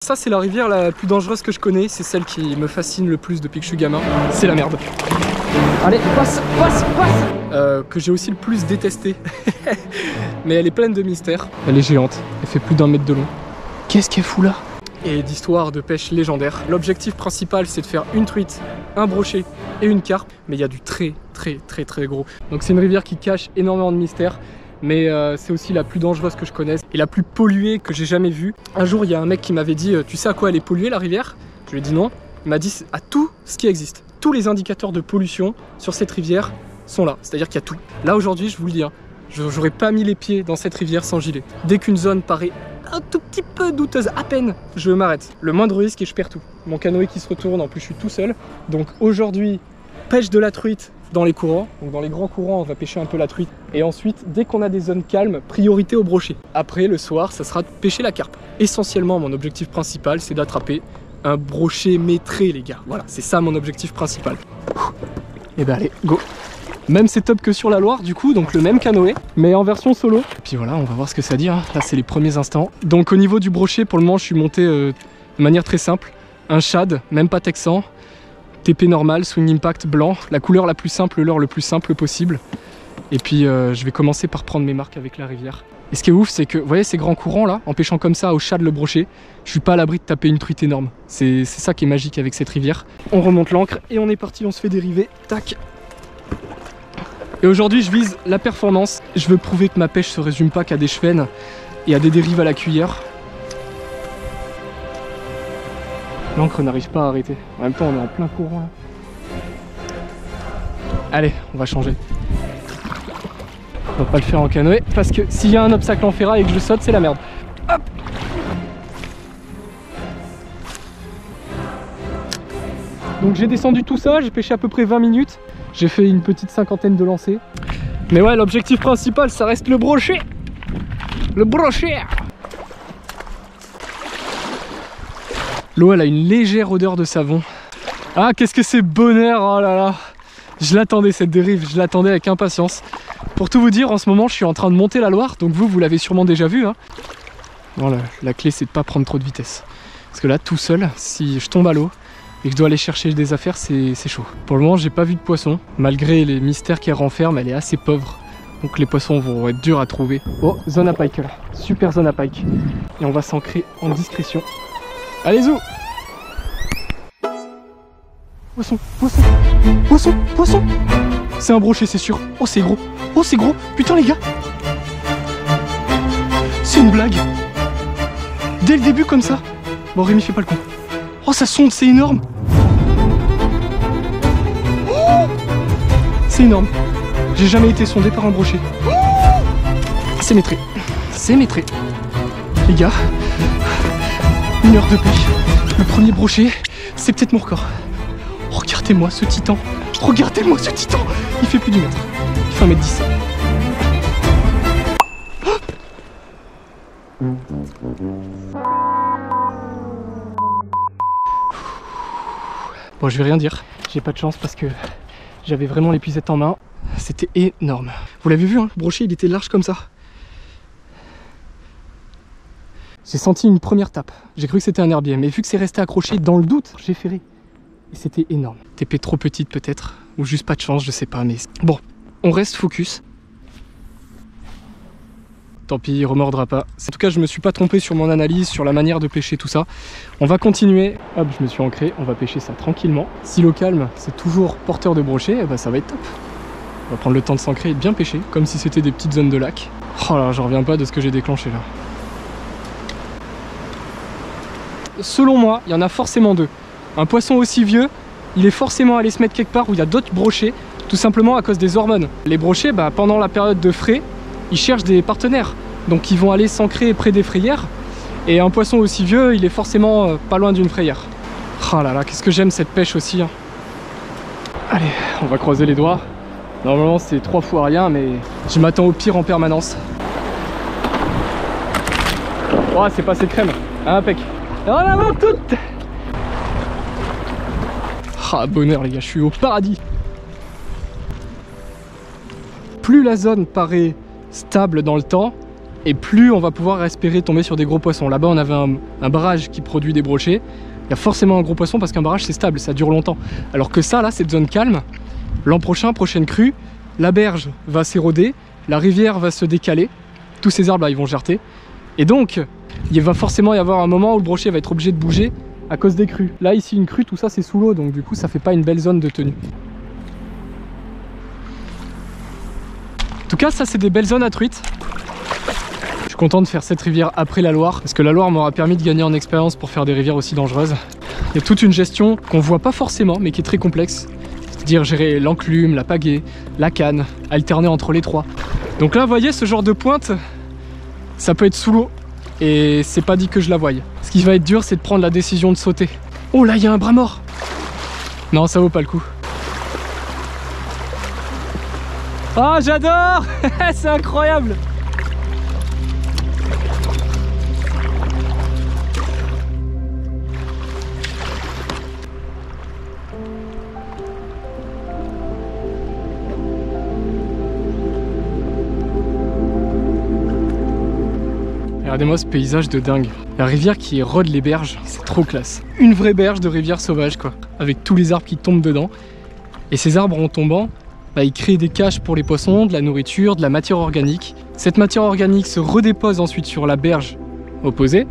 Ça c'est la rivière la plus dangereuse que je connais, c'est celle qui me fascine le plus depuis que je suis gamin. C'est la merde. Allez, passe. Que j'ai aussi le plus détesté. Mais elle est pleine de mystères. Elle est géante, elle fait plus d'1 mètre de long. Qu'est-ce qu'elle fout là? Et d'histoires de pêche légendaires. L'objectif principal c'est de faire une truite, un brochet et une carpe. Mais il y a du très gros. Donc c'est une rivière qui cache énormément de mystères. Mais c'est aussi la plus dangereuse que je connaisse et la plus polluée que j'ai jamais vue. Un jour il y a un mec qui m'avait dit tu sais à quoi elle est polluée la rivière? Je lui ai dit non. Il m'a dit à tout ce qui existe. Tous les indicateurs de pollution sur cette rivière sont là, c'est à dire qu'il y a tout. Là aujourd'hui je vous le dis, hein, j'aurais pas mis les pieds dans cette rivière sans gilet. Dès qu'une zone paraît un tout petit peu douteuse, à peine, je m'arrête. Le moindre risque et je perds tout. Mon canoë qui se retourne, en plus je suis tout seul. Donc aujourd'hui, pêche de la truite dans les courants, donc dans les grands courants on va pêcher un peu la truite et ensuite dès qu'on a des zones calmes, priorité au brochet. Après le soir ça sera de pêcher la carpe. Essentiellement mon objectif principal c'est d'attraper un brochet maîtré les gars, voilà c'est ça mon objectif principal. Et ben allez go. Même setup que sur la Loire du coup, donc le même canoë mais en version solo. Et puis voilà on va voir ce que ça dit hein. Là c'est les premiers instants. Donc au niveau du brochet pour le moment je suis monté de manière très simple, un shad, même pas texan. TP normal, swing impact blanc, la couleur la plus simple, le leurre le plus simple possible. Et puis je vais commencer par prendre mes marques avec la rivière. Et ce qui est ouf, c'est que, vous voyez ces grands courants là, en pêchant comme ça au shad le brochet, je suis pas à l'abri de taper une truite énorme. C'est ça qui est magique avec cette rivière. On remonte l'ancre et on est parti, on se fait dériver, tac. Et aujourd'hui je vise la performance. Je veux prouver que ma pêche se résume pas qu'à des chevennes et à des dérives à la cuillère. L'ancre n'arrive pas à arrêter. En même temps, on est en plein courant là. Allez, on va changer. On va pas le faire en canoë parce que s'il y a un obstacle en ferraille et que je saute, c'est la merde. Hop! Donc j'ai descendu tout ça, j'ai pêché à peu près 20 minutes. J'ai fait une petite 50aine de lancers. Mais ouais, l'objectif principal, ça reste le brochet. Le brochet! L'eau elle a une légère odeur de savon. Ah qu'est-ce que c'est bonheur, oh là là. Je l'attendais cette dérive, je l'attendais avec impatience. Pour tout vous dire, en ce moment je suis en train de monter la Loire, donc vous l'avez sûrement déjà vu hein. Bon, la clé c'est de pas prendre trop de vitesse. Parce que là tout seul, si je tombe à l'eau et que je dois aller chercher des affaires, c'est chaud. Pour le moment j'ai pas vu de poisson, malgré les mystères qu'elle renferme, elle est assez pauvre. Donc les poissons vont être durs à trouver. Oh, zone à pike là, super zone à pike. Et on va s'ancrer en discrétion. Allez zou! Poisson! C'est un brochet c'est sûr. Oh c'est gros! Putain les gars! C'est une blague! Dès le début comme ça! Bon Rémi fais pas le con. Oh ça sonde, c'est énorme! Oh c'est énorme! J'ai jamais été sondé par un brochet. Oh c'est maîtré! Les gars! 1 heure de pêche, le premier brochet, c'est peut-être mon record. Regardez-moi ce titan, il fait plus d'1 mètre, il fait 1m10. Bon je vais rien dire, j'ai pas de chance parce que j'avais vraiment l'épuisette en main, c'était énorme. Vous l'avez vu hein, le brochet il était large comme ça. J'ai senti une première tape, j'ai cru que c'était un herbier, mais vu que c'est resté accroché dans le doute, j'ai ferré. Et c'était énorme. TP trop petite peut-être, ou juste pas de chance, je sais pas, mais... Bon, on reste focus. Tant pis, il remordra pas. En tout cas, je me suis pas trompé sur mon analyse, sur la manière de pêcher, tout ça. On va continuer. Hop, je me suis ancré, on va pêcher ça tranquillement. Si l'eau calme, c'est toujours porteur de brochet, eh ben, ça va être top. On va prendre le temps de s'ancrer et de bien pêcher, comme si c'était des petites zones de lac. Oh là, j'en reviens pas de ce que j'ai déclenché là. Selon moi, il y en a forcément 2. Un poisson aussi vieux, il est forcément allé se mettre quelque part où il y a d'autres brochets, tout simplement à cause des hormones. Les brochets, bah, pendant la période de frai, ils cherchent des partenaires. Donc ils vont aller s'ancrer près des frayères. Et un poisson aussi vieux, il est forcément pas loin d'une frayère. Oh là là, qu'est-ce que j'aime cette pêche aussi hein. Allez, on va croiser les doigts. Normalement c'est 3 fois rien, mais je m'attends au pire en permanence. Oh, c'est passé crème, impec. En avant toute. Ah bonheur les gars, je suis au paradis. Plus la zone paraît stable dans le temps, et plus on va pouvoir espérer tomber sur des gros poissons. Là-bas on avait un barrage qui produit des brochets, il y a forcément un gros poisson parce qu'un barrage c'est stable, ça dure longtemps. Alors que ça là, cette zone calme, l'an prochain, prochaine crue, la berge va s'éroder, la rivière va se décaler, tous ces arbres là ils vont gerter, et donc il va forcément y avoir un moment où le brochet va être obligé de bouger à cause des crues. Là ici une crue, tout ça c'est sous l'eau, donc du coup ça fait pas une belle zone de tenue. En tout cas ça c'est des belles zones à truites. Je suis content de faire cette rivière après la Loire, parce que la Loire m'aura permis de gagner en expérience pour faire des rivières aussi dangereuses. Il y a toute une gestion qu'on voit pas forcément, mais qui est très complexe. C'est-à-dire gérer l'enclume, la pagaie, la canne, alterner entre les trois. Donc là vous voyez ce genre de pointe, ça peut être sous l'eau, et c'est pas dit que je la voie. Ce qui va être dur c'est de prendre la décision de sauter. Oh là il y a un bras mort. Non ça vaut pas le coup. Oh j'adore. C'est incroyable. Regardez-moi ce paysage de dingue. La rivière qui érode les berges, c'est trop classe. Une vraie berge de rivière sauvage quoi, avec tous les arbres qui tombent dedans. Et ces arbres en tombant, ils créent des caches pour les poissons, de la nourriture, de la matière organique. Cette matière organique se redépose ensuite sur la berge opposée,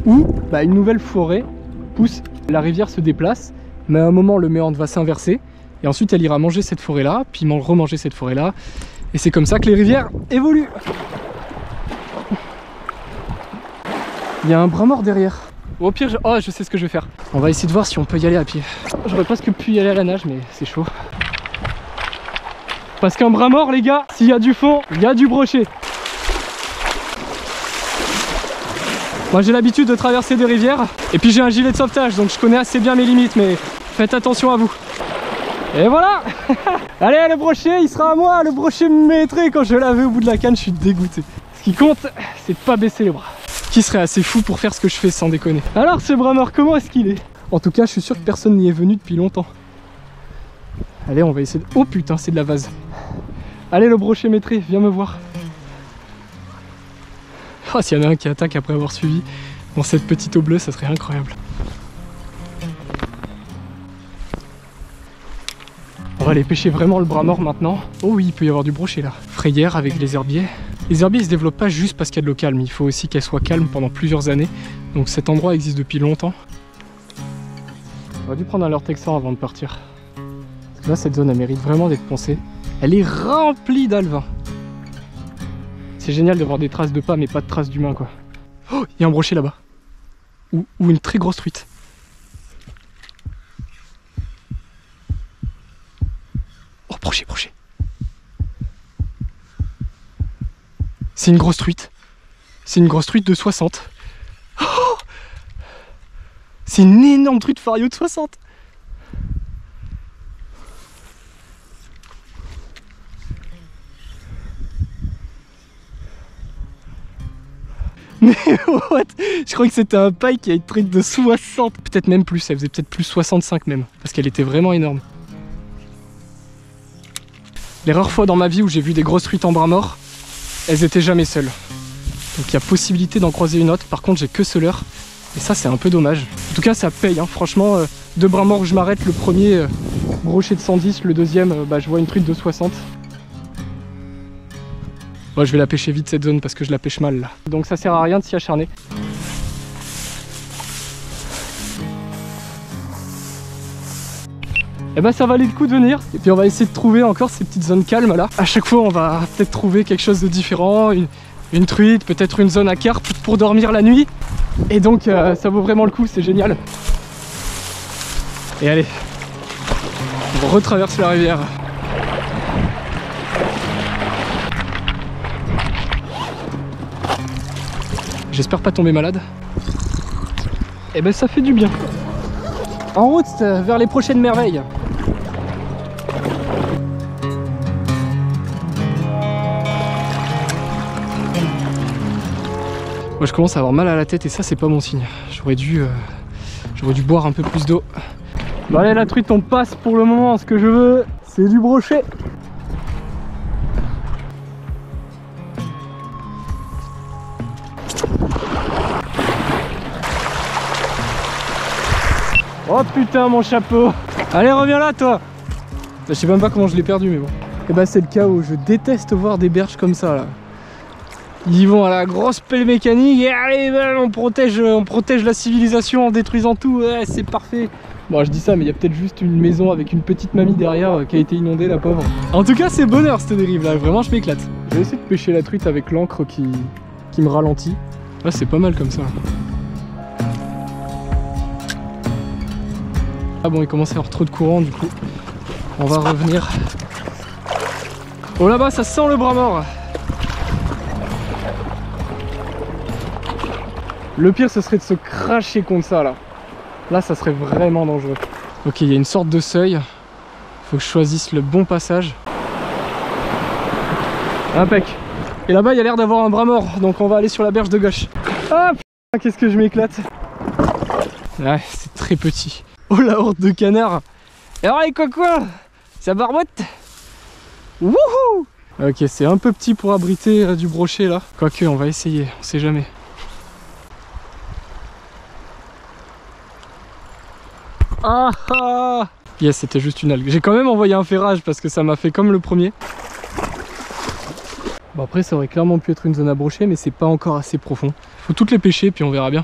où une nouvelle forêt pousse. La rivière se déplace, mais à un moment le méandre va s'inverser, et ensuite elle ira manger cette forêt-là, puis remanger cette forêt-là. Et c'est comme ça que les rivières évoluent. Il y a un bras mort derrière. Au pire, je sais ce que je vais faire. On va essayer de voir si on peut y aller à pied. J'aurais presque pu y aller à la nage, mais c'est chaud. Parce qu'un bras mort, les gars, s'il y a du fond, il y a du brochet. Moi, j'ai l'habitude de traverser des rivières. Et puis j'ai un gilet de sauvetage, donc je connais assez bien mes limites, mais faites attention à vous. Et voilà. Allez, le brochet, il sera à moi. Le brochet me mettrait quand je l'avais au bout de la canne, je suis dégoûté. Ce qui compte, c'est de pas baisser les bras. Qui serait assez fou pour faire ce que je fais sans déconner. Alors ce bras mort, comment est-ce qu'il est? En tout cas je suis sûr que personne n'y est venu depuis longtemps. Allez on va essayer de... Oh putain c'est de la vase. Allez le brochet maîtré, viens me voir. Oh s'il y en a un qui attaque après avoir suivi dans cette petite eau bleue, ça serait incroyable. On va aller pêcher vraiment le bras mort maintenant. Oh oui il peut y avoir du brochet là. Frayère avec les herbiers. Les herbiers ils se développent pas juste parce qu'il y a de l'eau calme, il faut aussi qu'elle soit calme pendant plusieurs années. Donc cet endroit existe depuis longtemps. On aurait dû prendre un leurre texan avant de partir. Parce que là cette zone elle mérite vraiment d'être poncée. Elle est remplie d'alevins. C'est génial de voir des traces de pas mais pas de traces d'humains quoi. Oh il y a un brochet là-bas. Ou une très grosse truite. Oh brochet. C'est une grosse truite. C'est une grosse truite de 60. Oh c'est une énorme truite fario de 60. Mais what? Je crois que c'était un paille qui a une truite de 60. Peut-être même plus, elle faisait peut-être plus 65 même. Parce qu'elle était vraiment énorme. Les rares fois dans ma vie où j'ai vu des grosses truites en bras mort, elles étaient jamais seules. Donc il y a possibilité d'en croiser une autre. Par contre j'ai que ce leurre. Et ça c'est un peu dommage. En tout cas ça paye hein. Franchement, deux bras morts où je m'arrête. Le premier brochet de 110, le deuxième je vois une truite de 60. Bon, je vais la pêcher vite cette zone parce que je la pêche mal là. Donc ça sert à rien de s'y acharner. Et ça valait le coup de venir. Et puis on va essayer de trouver encore ces petites zones calmes là. À chaque fois on va peut-être trouver quelque chose de différent. Une truite, peut-être une zone à carpe pour dormir la nuit. Et donc ça vaut vraiment le coup, c'est génial. Et allez, on retraverse la rivière. J'espère pas tomber malade. Et ça fait du bien. En route vers les prochaines merveilles. Moi je commence à avoir mal à la tête et ça c'est pas mon signe. J'aurais dû boire un peu plus d'eau. Bon allez la truite on passe pour le moment, ce que je veux c'est du brochet. Oh putain mon chapeau. Allez reviens là toi. Je sais même pas comment je l'ai perdu mais bon. Et bah c'est le chaos, je déteste voir des berges comme ça là. Ils vont à la grosse pelle mécanique et allez on protège la civilisation en détruisant tout, ouais, c'est parfait. Bon je dis ça mais il y a peut-être juste une maison avec une petite mamie derrière qui a été inondée la pauvre. En tout cas c'est bonheur cette dérive là, vraiment je m'éclate. Je vais essayer de pêcher la truite avec l'encre qui me ralentit. Là c'est pas mal comme ça. Ah bon il commence à y avoir trop de courant du coup. On va revenir. Oh là-bas ça sent le bras mort. Le pire ce serait de se cracher contre ça là. Là ça serait vraiment dangereux. Ok il y a une sorte de seuil. Faut que je choisisse le bon passage. Impec. Et là-bas il y a l'air d'avoir un bras mort. Donc on va aller sur la berge de gauche. Ah putain qu'est-ce que je m'éclate. Ouais c'est très petit. Oh la horde de canards. Et alors les quoi ça barbote. Wouhou. Ok c'est un peu petit pour abriter du brochet là. Quoique on va essayer, on sait jamais. Ah ah. Yes c'était juste une algue. J'ai quand même envoyé un ferrage parce que ça m'a fait comme le premier. Bon après ça aurait clairement pu être une zone à brocher mais c'est pas encore assez profond. Faut toutes les pêcher puis on verra bien.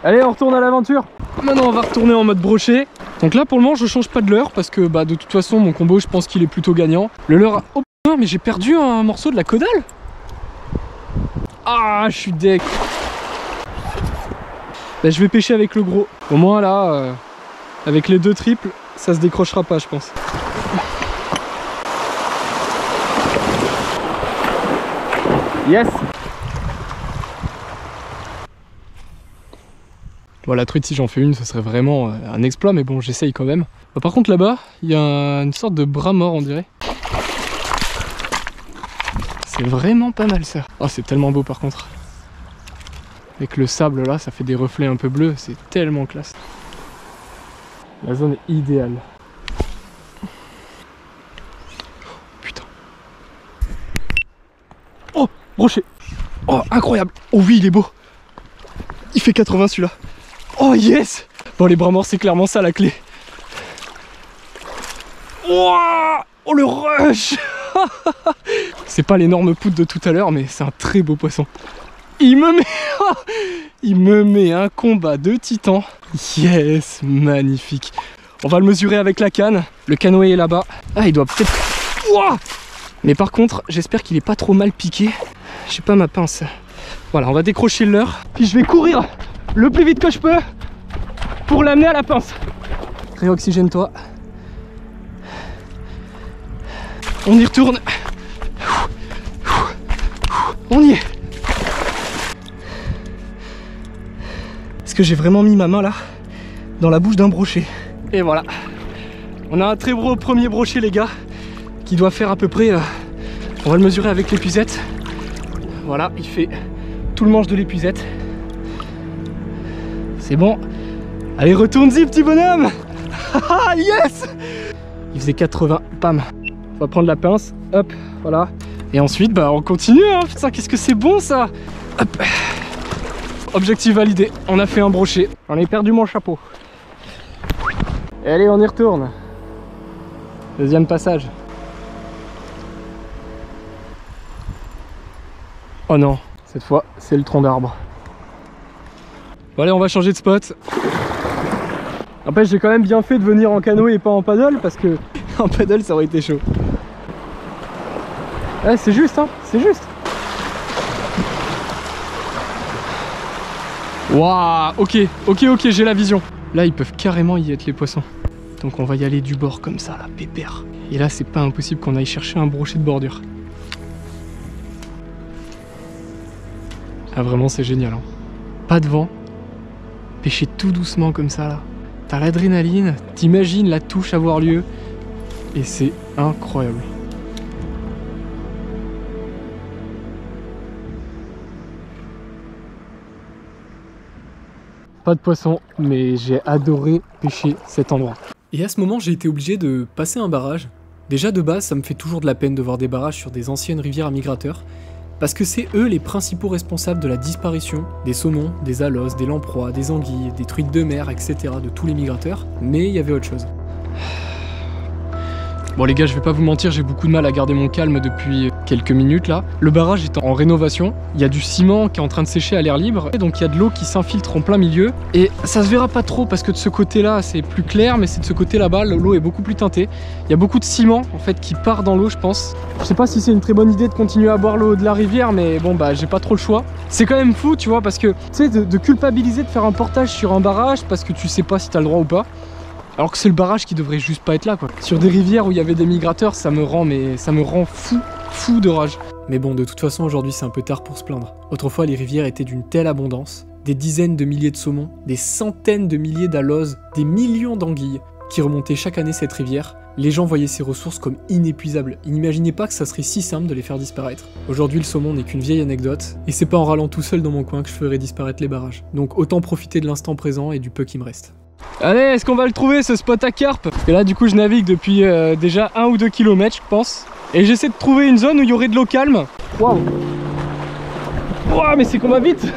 Allez on retourne à l'aventure. Maintenant on va retourner en mode brochet. Donc là pour le moment je change pas de leurre parce que bah de toute façon mon combo je pense qu'il est plutôt gagnant. Le leurre... Oh putain mais j'ai perdu un morceau de la caudale. Ah je suis deck. Bah, je vais pêcher avec le gros. Au moins là avec les deux triples ça se décrochera pas je pense. Yes. Bon la truite si j'en fais une ce serait vraiment un exploit mais bon j'essaye quand même. Bon, par contre là-bas il y a une sorte de bras mort on dirait. C'est vraiment pas mal ça. Oh c'est tellement beau par contre. Avec le sable là ça fait des reflets un peu bleus, c'est tellement classe. La zone est idéale. Putain. Oh brochet. Oh incroyable. Oh oui il est beau. Il fait 80 celui-là. Oh yes. Bon les bras morts c'est clairement ça la clé. Wow. Oh le rush. C'est pas l'énorme poutre de tout à l'heure mais c'est un très beau poisson. Il me met un combat de titan. Yes, magnifique. On va le mesurer avec la canne. Le canoë est là-bas. Ah il doit peut-être... Wow. Mais par contre j'espère qu'il est pas trop mal piqué. J'ai pas ma pince. Voilà on va décrocher le leurre. Puis je vais courir le plus vite que je peux pour l'amener à la pince. Réoxygène-toi. On y retourne. On y est. Est-ce que j'ai vraiment mis ma main là dans la bouche d'un brochet? Et voilà. On a un très gros premier brochet les gars qui doit faire à peu près... on va le mesurer avec l'épuisette. Voilà, il fait tout le manche de l'épuisette. C'est bon. Allez, retourne-y, petit bonhomme. Yes. Il faisait 80. Pam. On va prendre la pince. Hop, voilà. Et ensuite, bah, on continue. Hein. Putain, qu'est-ce que c'est bon, ça. Hop. Objectif validé. On a fait un brochet. On a perdu mon chapeau. Et allez, on y retourne. Deuxième passage. Oh non. Cette fois, c'est le tronc d'arbre. Bon allez, on va changer de spot. Après, j'ai quand même bien fait de venir en canoë et pas en paddle parce que en paddle, ça aurait été chaud. Ouais, c'est juste, hein, c'est juste. Waouh, ok, j'ai la vision. Là, ils peuvent carrément y être les poissons. Donc on va y aller du bord comme ça, là, pépère. Et là, c'est pas impossible qu'on aille chercher un brochet de bordure. Ah vraiment c'est génial hein. Pas de vent, pêcher tout doucement comme ça là. T'as l'adrénaline, t'imagines la touche avoir lieu et c'est incroyable. Pas de poisson mais j'ai adoré pêcher cet endroit. Et à ce moment j'ai été obligé de passer un barrage Déjà de base, ça me fait toujours de la peine de voir des barrages sur des anciennes rivières à migrateurs, parce que c'est eux les principaux responsables de la disparition des saumons, des aloses, des lamproies, des anguilles, des truites de mer, etc. de tous les migrateurs, mais il y avait autre chose. Bon les gars, je vais pas vous mentir, j'ai beaucoup de mal à garder mon calme depuis quelques minutes là. Le barrage est en rénovation, il y a du ciment qui est en train de sécher à l'air libre, et donc il y a de l'eau qui s'infiltre en plein milieu, et ça se verra pas trop parce que de ce côté là c'est plus clair, mais c'est de ce côté là-bas, l'eau est beaucoup plus teintée. Il y a beaucoup de ciment en fait qui part dans l'eau je pense. Je sais pas si c'est une très bonne idée de continuer à boire l'eau de la rivière, mais bon bah j'ai pas trop le choix. C'est quand même fou tu vois, parce que tu sais de culpabiliser de faire un portage sur un barrage parce que tu sais pas si t'as le droit ou pas. Alors que c'est le barrage qui devrait juste pas être là quoi. Sur des rivières où il y avait des migrateurs, ça me rend fou de rage. Mais bon, de toute façon aujourd'hui c'est un peu tard pour se plaindre. Autrefois les rivières étaient d'une telle abondance, des dizaines de milliers de saumons, des centaines de milliers d'aloses, des millions d'anguilles qui remontaient chaque année cette rivière. Les gens voyaient ces ressources comme inépuisables. Ils n'imaginaient pas que ça serait si simple de les faire disparaître. Aujourd'hui le saumon n'est qu'une vieille anecdote, et c'est pas en râlant tout seul dans mon coin que je ferai disparaître les barrages. Donc autant profiter de l'instant présent et du peu qui me reste. Allez, est-ce qu'on va le trouver ce spot à carpe? Et là du coup je navigue depuis déjà 1 ou 2 km je pense. Et j'essaie de trouver une zone où il y aurait de l'eau calme. Waouh! Waouh, mais c'est qu'on va vite!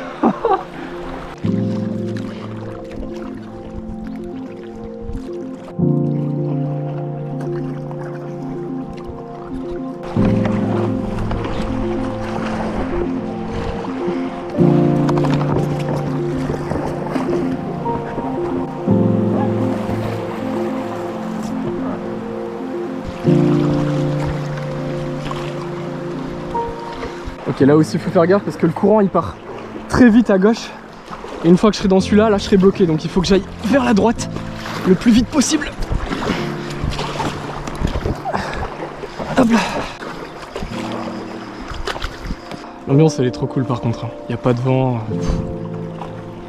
Ok, là aussi il faut faire gaffe parce que le courant il part très vite à gauche. Et une fois que je serai dans celui-là, là je serai bloqué. Donc il faut que j'aille vers la droite le plus vite possible. Hop là. L'ambiance elle est trop cool par contre. Il n'y a pas de vent.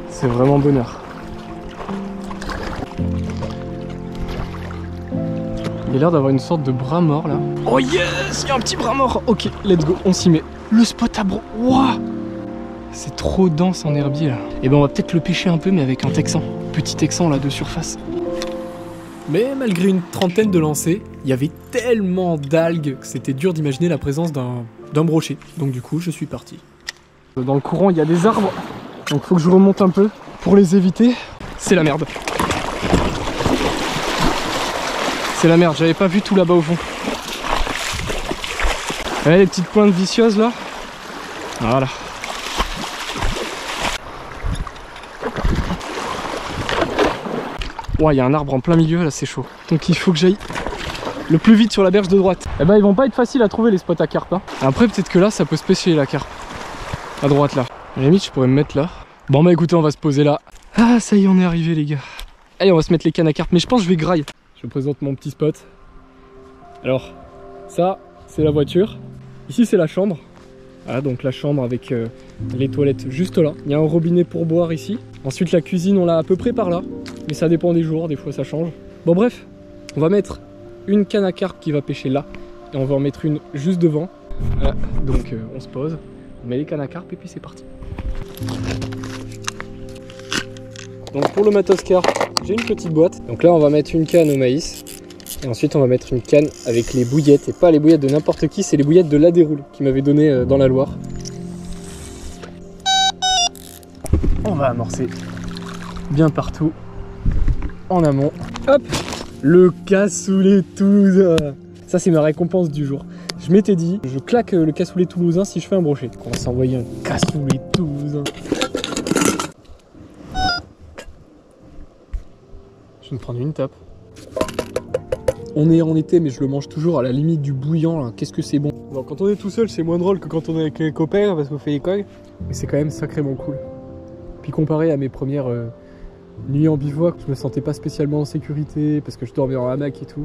C'est vraiment bonheur. Il a l'air d'avoir une sorte de bras mort là. Oh yes, il y a un petit bras mort. Ok, let's go, on s'y met. Le spot à bro. Waouh, c'est trop dense en herbier là. Et ben on va peut-être le pêcher un peu, mais avec un texan. Petit texan là de surface. Mais malgré une trentaine de lancers, il y avait tellement d'algues que c'était dur d'imaginer la présence d'un brochet. Donc du coup, je suis parti. Dans le courant, il y a des arbres. Donc faut que je remonte un peu pour les éviter. C'est la merde. C'est la merde, j'avais pas vu tout là-bas au fond. Ouais, les petites pointes vicieuses là. Voilà. Ouais, il y a un arbre en plein milieu là, c'est chaud. Donc il faut que j'aille le plus vite sur la berge de droite. Eh ben ils vont pas être faciles à trouver les spots à carpe hein. Après peut-être que là ça peut se pêcher la carpe. À droite là. À la limite je pourrais me mettre là. Bon bah écoutez, on va se poser là. Ah ça y est, on est arrivé les gars. Allez, on va se mettre les cannes à carpe, mais je pense que je vais graille. Je vous présente mon petit spot. Alors, ça, c'est la voiture. Ici, c'est la chambre. Voilà, donc la chambre avec les toilettes juste là. Il y a un robinet pour boire ici. Ensuite, la cuisine, on l'a à peu près par là. Mais ça dépend des jours, des fois ça change. Bon bref, on va mettre une canne à carpe qui va pêcher là. Et on va en mettre une juste devant. Voilà, donc on se pose, on met les cannes à carpe et puis c'est parti. Donc pour le matos carpe, j'ai une petite boîte. Donc là on va mettre une canne au maïs. Et ensuite on va mettre une canne avec les bouillettes. Et pas les bouillettes de n'importe qui, c'est les bouillettes de Ladéroule qui m'avait donné dans la Loire. On va amorcer bien partout en amont. Hop, le cassoulet toulousain. Ça c'est ma récompense du jour. Je m'étais dit, je claque le cassoulet toulousain si je fais un brochet. On va s'envoyer un cassoulet toulousain. Je vais me prendre une tape. On est en été, mais je le mange toujours à la limite du bouillant. Qu'est-ce que c'est bon. Bon, quand on est tout seul, c'est moins drôle que quand on est avec les copains parce qu'on fait les cogs. Mais c'est quand même sacrément cool. Puis comparé à mes premières nuits en bivouac, je me sentais pas spécialement en sécurité parce que je dormais en hamac et tout.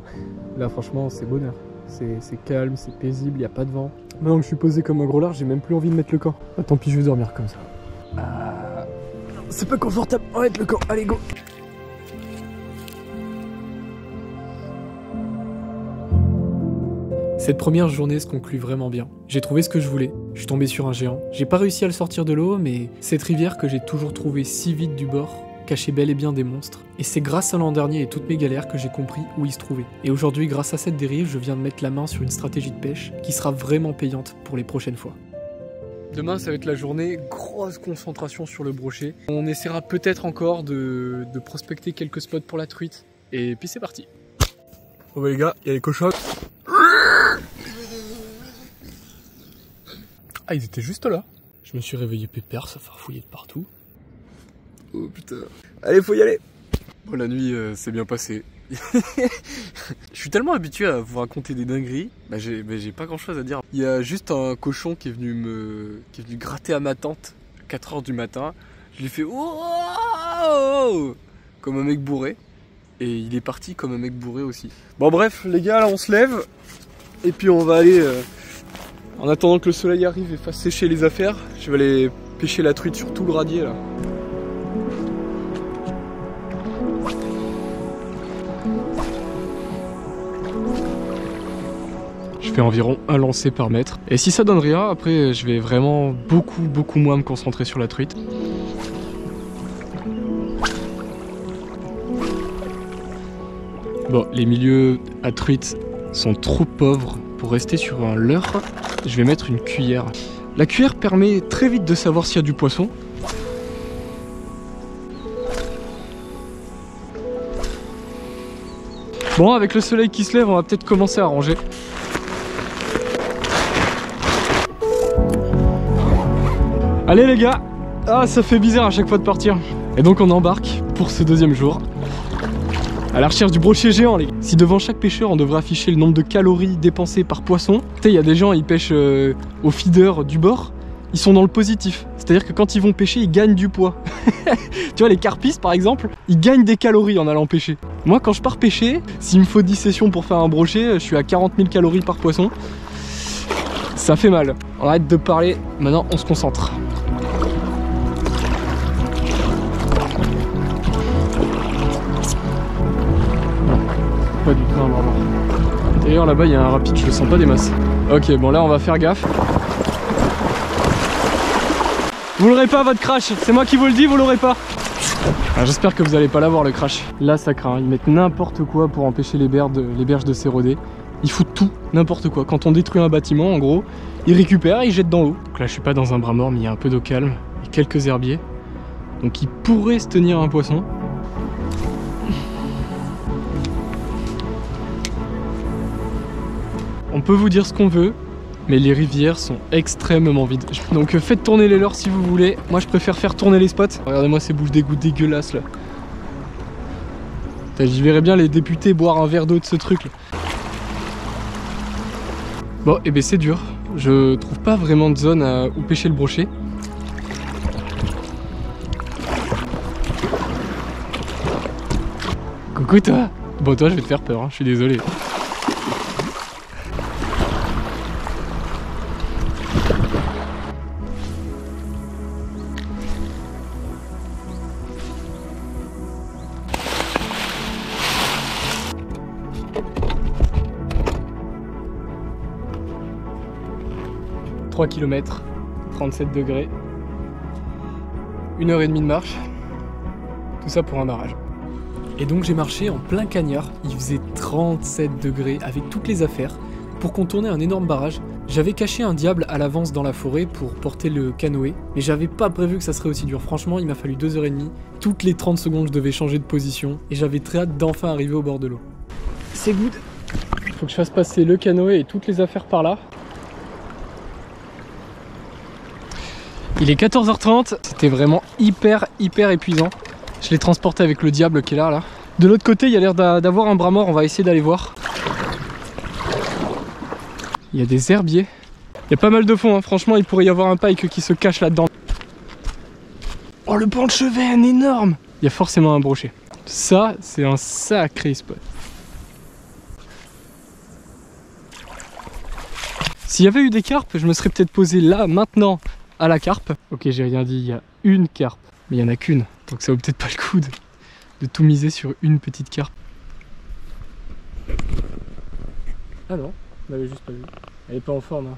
Là, franchement, c'est bonheur. C'est calme, c'est paisible, il n'y a pas de vent. Maintenant que je suis posé comme un gros lard, j'ai même plus envie de mettre le camp. Ah, tant pis, je vais dormir comme ça. C'est pas confortable. On va mettre le camp. Allez, go. Cette première journée se conclut vraiment bien. J'ai trouvé ce que je voulais. Je suis tombé sur un géant. J'ai pas réussi à le sortir de l'eau, mais cette rivière que j'ai toujours trouvée si vite du bord cachait bel et bien des monstres. Et c'est grâce à l'an dernier et toutes mes galères que j'ai compris où ils se trouvaient. Et aujourd'hui, grâce à cette dérive, je viens de mettre la main sur une stratégie de pêche qui sera vraiment payante pour les prochaines fois. Demain, ça va être la journée, grosse concentration sur le brochet. On essaiera peut-être encore de prospecter quelques spots pour la truite. Et puis c'est parti. Oh bah les gars, il y a les cochons. Ah, ils étaient juste là. Je me suis réveillé pépère, ça farfouillait de partout. Oh putain. Allez, faut y aller. Bon, la nuit s'est bien passée. Je suis tellement habitué à vous raconter des dingueries, j'ai pas grand chose à dire. Il y a juste un cochon qui est venu gratter à ma tente à 4 h du matin. Je lui ai fait oh comme un mec bourré. Et il est parti comme un mec bourré aussi. Bon bref les gars, là on se lève. Et puis on va aller en attendant que le soleil arrive et fasse sécher les affaires, je vais aller pêcher la truite sur tout le radier là. Je fais environ un lancer par mètre. Et si ça donne rien, après je vais vraiment beaucoup moins me concentrer sur la truite. Bon, les milieux à truite sont trop pauvres pour rester sur un leurre. Je vais mettre une cuillère. La cuillère permet très vite de savoir s'il y a du poisson. Bon, avec le soleil qui se lève, on va peut-être commencer à ranger. Allez les gars, ah ça fait bizarre à chaque fois de partir. Et donc on embarque pour ce deuxième jour à la recherche du brochet géant les gars. Si devant chaque pêcheur on devrait afficher le nombre de calories dépensées par poisson, tu sais il y a des gens ils pêchent au feeder du bord, ils sont dans le positif. C'est-à-dire que quand ils vont pêcher ils gagnent du poids. Tu vois les carpistes par exemple, ils gagnent des calories en allant pêcher. Moi quand je pars pêcher, s'il me faut 10 sessions pour faire un brochet, je suis à 40 000 calories par poisson. Ça fait mal. On arrête de parler, maintenant on se concentre. Pas du tout un barbare. D'ailleurs là-bas il y a un rapide, je le sens pas des masses. Ok bon là on va faire gaffe. Vous l'aurez pas votre crash, c'est moi qui vous le dis, vous l'aurez pas. J'espère que vous allez pas l'avoir le crash. Là ça craint, ils mettent n'importe quoi pour empêcher les berges de s'éroder. Ils foutent tout, n'importe quoi. Quand on détruit un bâtiment en gros, ils récupèrent et ils jettent dans l'eau. Donc là je suis pas dans un bras mort mais il y a un peu d'eau calme et quelques herbiers. Donc il pourrait se tenir un poisson. On peut vous dire ce qu'on veut, mais les rivières sont extrêmement vides. Donc faites tourner les leurres si vous voulez. Moi je préfère faire tourner les spots. Regardez-moi ces bouches d'égout dégueulasses là. J'y verrais bien les députés boire un verre d'eau de ce truc là. Bon et ben c'est dur. Je trouve pas vraiment de zone où pêcher le brochet. Coucou toi. Bon toi je vais te faire peur, hein, je suis désolé. « 3 km, 37 degrés, 1h30 de marche, tout ça pour un barrage. » Et donc j'ai marché en plein cagnard, il faisait 37 degrés avec toutes les affaires pour contourner un énorme barrage. J'avais caché un diable à l'avance dans la forêt pour porter le canoë, mais j'avais pas prévu que ça serait aussi dur. Franchement, il m'a fallu 2h30, toutes les 30 secondes je devais changer de position et j'avais très hâte d'enfin arriver au bord de l'eau. C'est good. Il faut que je fasse passer le canoë et toutes les affaires par là. Il est 14h30, c'était vraiment hyper épuisant. Je l'ai transporté avec le diable qui est là. De l'autre côté, il y a l'air d'avoir un bras mort, on va essayer d'aller voir. Il y a des herbiers. Il y a pas mal de fond, hein. Franchement, il pourrait y avoir un pike qui se cache là-dedans. Oh, le banc de chevenne, énorme! Il y a forcément un brochet. Ça, c'est un sacré spot. S'il y avait eu des carpes, je me serais peut-être posé là, maintenant, à la carpe. Ok, j'ai rien dit, il y a une carpe, mais il n'y en a qu'une. Donc ça vaut peut-être pas le coup de tout miser sur une petite carpe. Ah non, on l'avait juste pas vu. Elle est pas en forme, hein.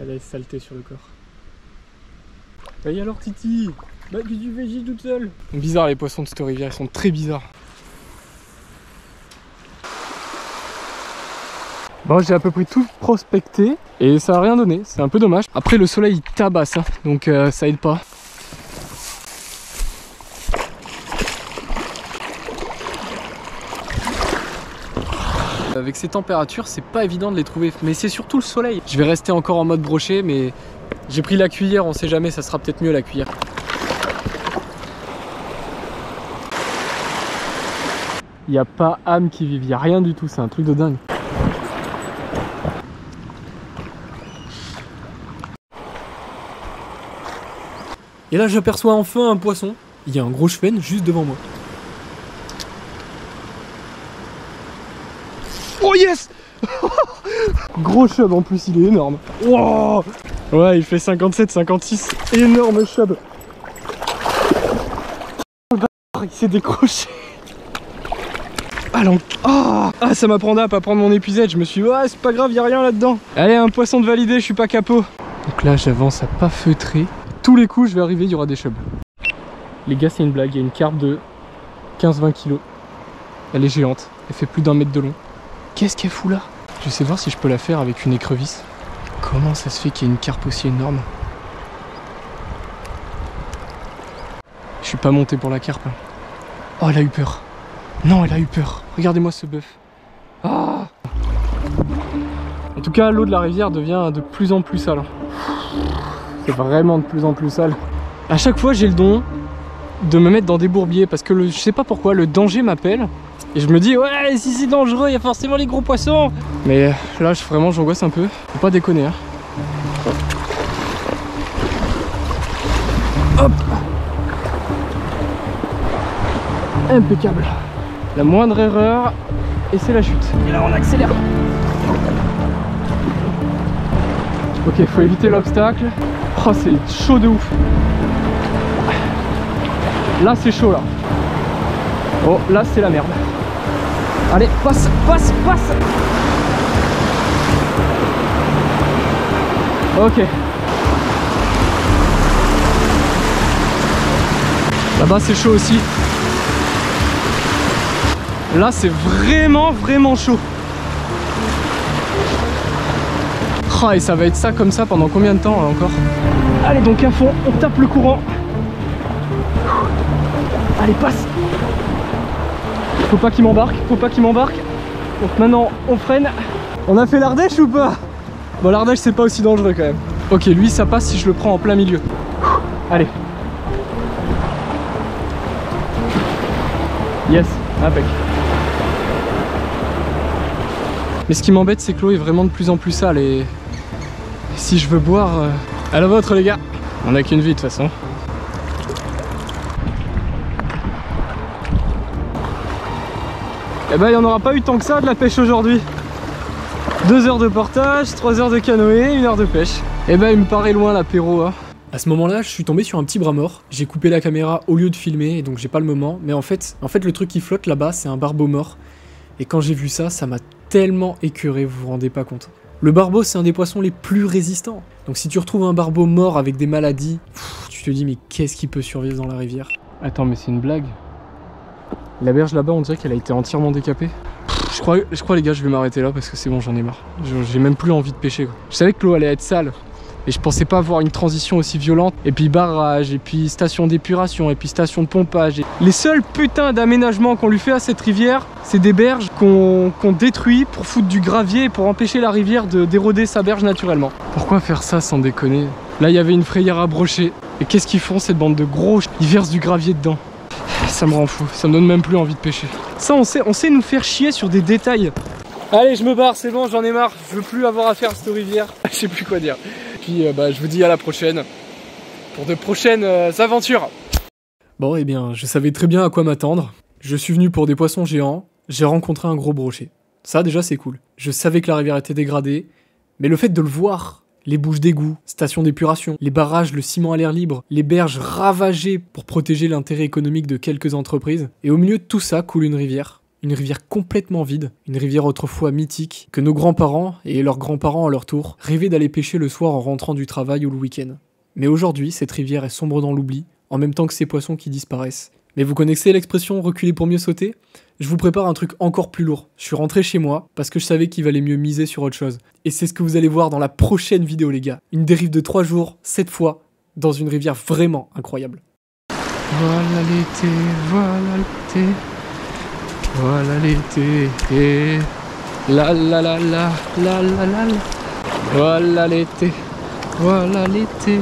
Elle a saleté sur le corps. Bah alors Titi, Bah que tu fais chier toute seule. Bizarre les poissons de cette rivière, ils sont très bizarres. Bon, j'ai à peu près tout prospecté et ça a rien donné, c'est un peu dommage. Après le soleil il tabasse, hein, donc ça aide pas. Avec ces températures, c'est pas évident de les trouver, mais c'est surtout le soleil. Je vais rester encore en mode brochet, mais j'ai pris la cuillère, on sait jamais, ça sera peut-être mieux la cuillère. Il n'y a pas âme qui vive, il n'y a rien du tout, c'est un truc de dingue. Et là j'aperçois enfin un poisson. Il y a un gros chevenne juste devant moi. Oh yes. Gros chub en plus, il est énorme. Wow. Ouais, il fait 57-56. Énorme chub. Il s'est décroché. Ah, ça m'apprend à pas prendre mon épuisette. Je me suis dit, ouais, c'est pas grave, y a rien là-dedans. Allez, un poisson de validé, je suis pas capot. Donc là, j'avance à pas feutrer. Tous les coups, je vais arriver, il y aura des chubs. Les gars, c'est une blague. Il y a une carpe de 15-20 kg. Elle est géante. Elle fait plus d'1 mètre de long. Qu'est-ce qu'elle fout là? Je sais voir si je peux la faire avec une écrevisse. Comment ça se fait qu'il y ait une carpe aussi énorme? Je suis pas monté pour la carpe. Oh, elle a eu peur. Non, elle a eu peur. Regardez-moi ce bœuf. Ah. En tout cas, l'eau de la rivière devient de plus en plus sale. C'est vraiment de plus en plus sale. À chaque fois, j'ai le don de me mettre dans des bourbiers parce que je sais pas pourquoi, le danger m'appelle. Et je me dis, ouais, si c'est dangereux, il y a forcément les gros poissons. Mais là, vraiment, j'angoisse un peu. Faut pas déconner, hein. Hop. Impeccable. La moindre erreur, et c'est la chute. Et là, on accélère. Ok, faut éviter l'obstacle. Oh, c'est chaud de ouf. Là, c'est chaud, là. Oh, là, c'est la merde. Allez, passe, passe, passe. Ok. Là-bas, c'est chaud aussi. Là, c'est vraiment, vraiment chaud. Oh, et ça va être ça comme ça pendant combien de temps là, encore? Allez, donc à fond, on tape le courant. Allez, passe. Faut pas qu'il m'embarque, faut pas qu'il m'embarque. Donc maintenant, on freine. On a fait l'Ardèche ou pas? Bon, l'Ardèche, c'est pas aussi dangereux quand même. Ok, lui, ça passe si je le prends en plein milieu. Allez. Yes, impec. Mais ce qui m'embête, c'est que l'eau est vraiment de plus en plus sale et si je veux boire, à la vôtre les gars. On a qu'une vie de toute façon. Et bah il n'y en aura pas eu tant que ça de la pêche aujourd'hui. 2 heures de portage, 3 heures de canoë, 1 heure de pêche. Et bah il me paraît loin l'apéro hein. À ce moment-là, je suis tombé sur un petit bras mort. J'ai coupé la caméra au lieu de filmer et donc j'ai pas le moment. Mais en fait le truc qui flotte là-bas, c'est un barbeau mort. Et quand j'ai vu ça, ça m'a tellement écœuré, vous vous rendez pas compte. Le barbeau, c'est un des poissons les plus résistants. Donc si tu retrouves un barbeau mort avec des maladies, tu te dis mais qu'est-ce qui peut survivre dans la rivière? Attends, mais c'est une blague. La berge là-bas, on dirait qu'elle a été entièrement décapée. Je crois les gars, je vais m'arrêter là parce que c'est bon, j'en ai marre. J'ai même plus envie de pêcher quoi. Je savais que l'eau allait être sale. Et je pensais pas avoir une transition aussi violente. Et puis barrage, et puis station d'épuration, et puis station de pompage. Et les seuls putains d'aménagements qu'on lui fait à cette rivière, c'est des berges qu'on détruit pour foutre du gravier et pour empêcher la rivière d'éroder sa berge naturellement. Pourquoi faire ça sans déconner? Là, il y avait une frayère à brocher. Et qu'est-ce qu'ils font cette bande de gros? Ils versent du gravier dedans. Ça me rend fou, ça me donne même plus envie de pêcher. Ça, on sait nous faire chier sur des détails. Allez, je me barre, c'est bon, j'en ai marre. Je veux plus avoir affaire à cette rivière. Je sais plus quoi dire. Puis je vous dis à la prochaine pour de prochaines aventures. Bon, eh bien, je savais très bien à quoi m'attendre. Je suis venu pour des poissons géants. J'ai rencontré un gros brochet. Ça, déjà, c'est cool. Je savais que la rivière était dégradée, mais le fait de le voir, les bouches d'égout, stations d'épuration, les barrages, le ciment à l'air libre, les berges ravagées pour protéger l'intérêt économique de quelques entreprises, et au milieu de tout ça coule une rivière complètement vide, une rivière autrefois mythique, que nos grands-parents, et leurs grands-parents à leur tour, rêvaient d'aller pêcher le soir en rentrant du travail ou le week-end. Mais aujourd'hui, cette rivière est sombre dans l'oubli, en même temps que ces poissons qui disparaissent. Mais vous connaissez l'expression reculer pour mieux sauter? Je vous prépare un truc encore plus lourd. Je suis rentré chez moi parce que je savais qu'il valait mieux miser sur autre chose. Et c'est ce que vous allez voir dans la prochaine vidéo les gars. Une dérive de 3 jours, 7 fois, dans une rivière vraiment incroyable. Voilà l'été, voilà l'été, voilà l'été, la la la la, la la la la, voilà l'été, voilà l'été.